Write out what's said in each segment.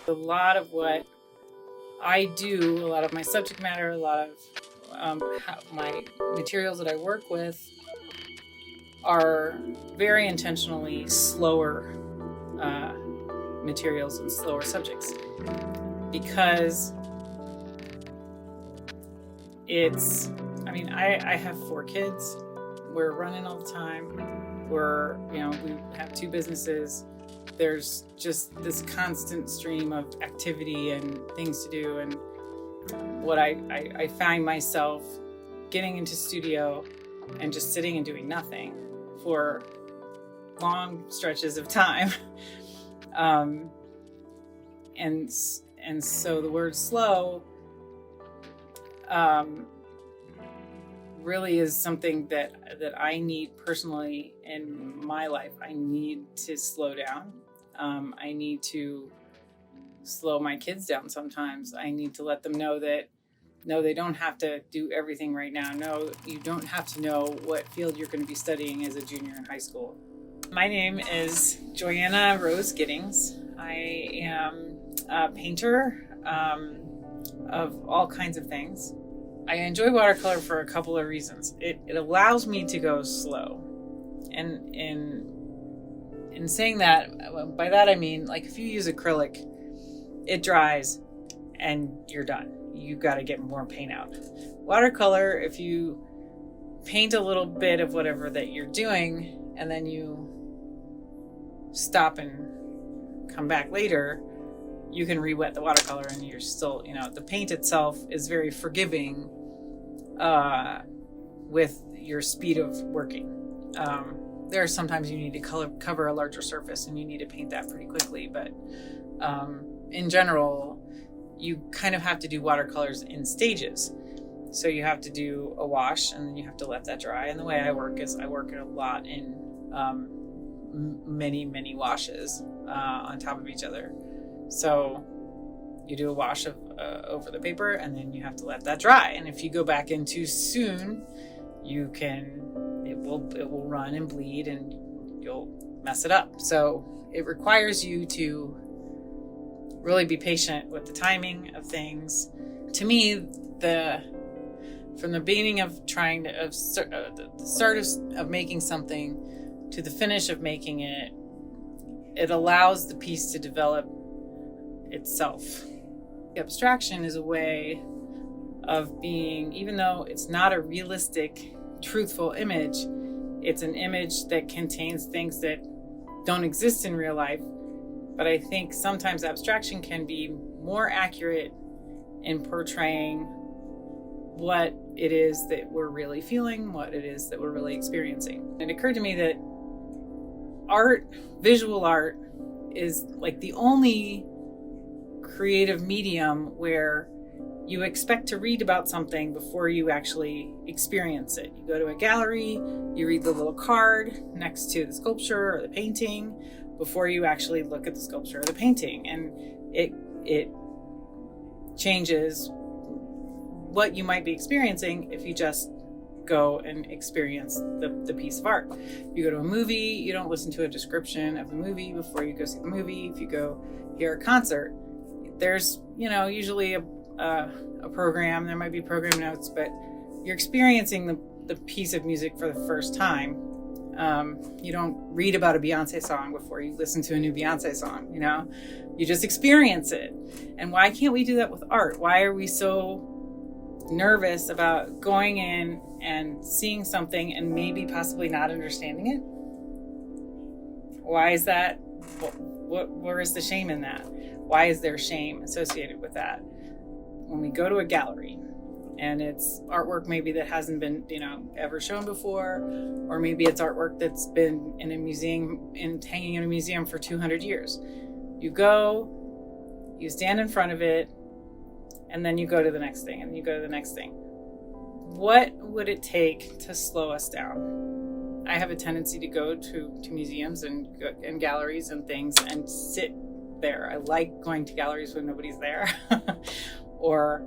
A lot of what I do, a lot of my subject matter, a lot of my materials that I work with are very intentionally slower materials and slower subjects, because I have 4 kids. We're running all the time. We have 2 businesses. There's just this constant stream of activity and things to do. And what I find myself getting into studio and just sitting and doing nothing for long stretches of time. And so the word slow really is something that I need personally in my life. I need to slow down. I need to slow my kids down sometimes. I need to let them know that, no, they don't have to do everything right now. No, you don't have to know what field you're going to be studying as a junior in high school. My name is Joyanna Rose Gittings. I am a painter of all kinds of things. I enjoy watercolor for a couple of reasons. It allows me to go slow. And in saying that, by that I mean, like, if you use acrylic, it dries and you're done. You've got to get more paint out. Watercolor, if you paint a little bit of whatever that you're doing and then you stop and come back later, you can re-wet the watercolor and you're still, the paint itself is very forgiving with your speed of working. There are sometimes you need to cover a larger surface and you need to paint that pretty quickly, but in general, you kind of have to do watercolors in stages. So you have to do a wash and then you have to let that dry. And the way I work is I work a lot in many, many washes on top of each other. So you do a wash of over the paper and then you have to let that dry. And if you go back in too soon, it will run and bleed and you'll mess it up. So it requires you to really be patient with the timing of things. To me, from the beginning of the start of making something to the finish of making it, it allows the piece to develop itself. Abstraction is a way of being, even though it's not a realistic, truthful image, it's an image that contains things that don't exist in real life. But I think sometimes abstraction can be more accurate in portraying what it is that we're really feeling, what it is that we're really experiencing. It occurred to me that visual art, is like the only creative medium where you expect to read about something before you actually experience it. You go to a gallery, you read the little card next to the sculpture or the painting before you actually look at the sculpture or the painting. And it changes what you might be experiencing if you just go and experience the piece of art. You go to a movie, you don't listen to a description of the movie before you go see the movie. If you go hear a concert, there's usually a program, there might be program notes, but you're experiencing the piece of music for the first time. You don't read about a Beyonce song before you listen to a new Beyonce song, you just experience it. And why can't we do that with art? Why are we so nervous about going in and seeing something and maybe possibly not understanding it? Why is that? Where is the shame in that? Why is there shame associated with that? When we go to a gallery and it's artwork maybe that hasn't been, ever shown before, or maybe it's artwork that's been in a museum and hanging in a museum for 200 years. You go, you stand in front of it, and then you go to the next thing, and you go to the next thing. What would it take to slow us down? I have a tendency to go to museums and galleries and things and sit there. I like going to galleries when nobody's there, or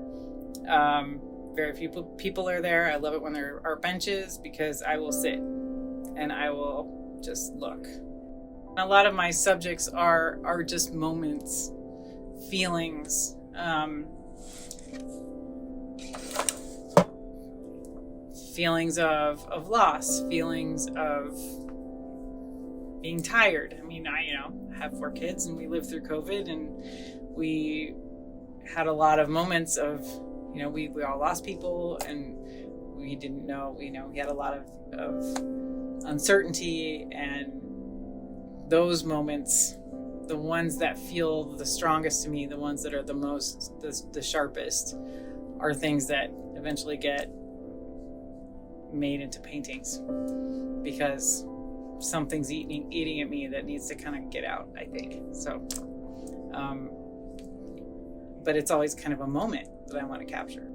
very few people are there. I love it when there are benches because I will sit and I will just look. A lot of my subjects are just moments, feelings, feelings of loss, feelings of being tired. I mean, I have 4 kids, and we lived through COVID, and we had a lot of moments of, we all lost people, and we didn't know, we had a lot of uncertainty, and those moments, the ones that feel the strongest to me, the ones that are the most, the sharpest, are things that eventually get made into paintings, because something's eating at me that needs to kind of get out, I think. So, but it's always kind of a moment that I want to capture.